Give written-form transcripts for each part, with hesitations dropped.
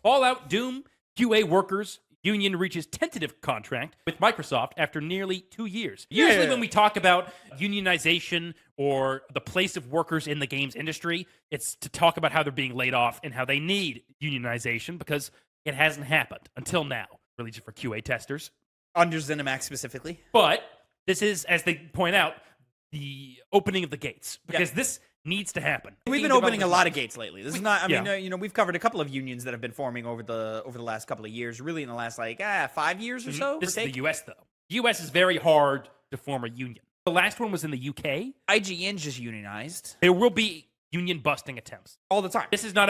Fallout Doom QA workers union reaches tentative contract with Microsoft after nearly 2 years. Usually when we talk about unionization or the place of workers in the games industry, it's to talk about how they're being laid off and how they need unionization because it hasn't happened until now, really just for QA testers. Under ZeniMax specifically. But this is, as they point out, the opening of the gates because this needs to happen. We've been opening a lot of gates lately. This is not. I mean, we've covered a couple of unions that have been forming over the last couple of years. Really, in the last 5 years or so. This is the U.S. though. The U.S. is very hard to form a union. The last one was in the U.K. IGN's just unionized. There will be union busting attempts all the time. This is not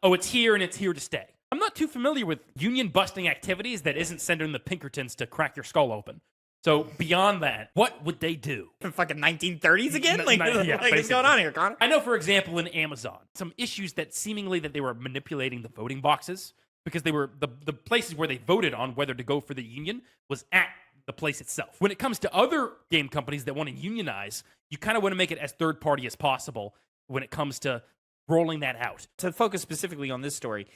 it's here and it's here to stay. I'm not too familiar with union busting activities that isn't sending the Pinkertons to crack your skull open. So beyond that, what would they do? Fucking 1930s again? Yeah, what's going on here, Connor? I know, for example, in Amazon, some issues that seemingly that they were manipulating the voting boxes because they were the places where they voted on whether to go for the union was at the place itself. When it comes to other game companies that want to unionize, you kind of want to make it as third party as possible when it comes to rolling that out. To focus specifically on this story,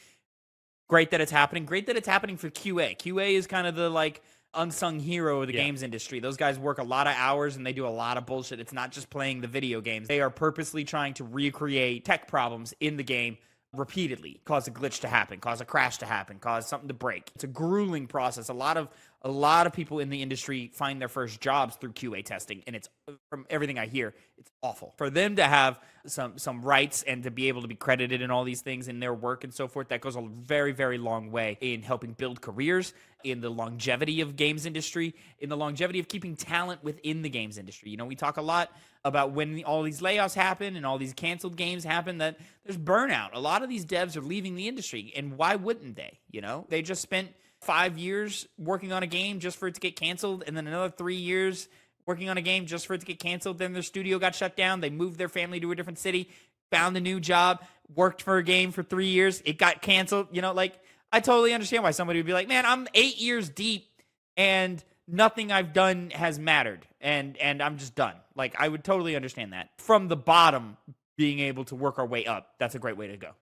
great that it's happening. Great that it's happening for QA. QA is kind of the unsung hero of the games industry. Those guys work a lot of hours and they do a lot of bullshit. It's not just playing the video games. They are purposely trying to recreate tech problems in the game repeatedly, cause a glitch to happen, cause a crash to happen, cause something to break. It's a grueling process. A lot of people in the industry find their first jobs through QA testing, and it's, from everything I hear, it's awful. For them to have some rights and to be able to be credited in all these things in their work and so forth, that goes a very, very long way in helping build careers, in the longevity of games industry, in the longevity of keeping talent within the games industry. You know, we talk a lot about when all these layoffs happen and all these canceled games happen, that there's burnout. A lot of these devs are leaving the industry, and why wouldn't they? You know, they just spent 5 years working on a game just for it to get canceled, and then another 3 years working on a game just for it to get canceled. Then their studio got shut down. They moved their family to a different city, found a new job, worked for a game for 3 years. It got canceled. You know, I totally understand why somebody would be like, man, I'm 8 years deep and nothing I've done has mattered, and I'm just done. I would totally understand that. From the bottom, being able to work our way up, that's a great way to go.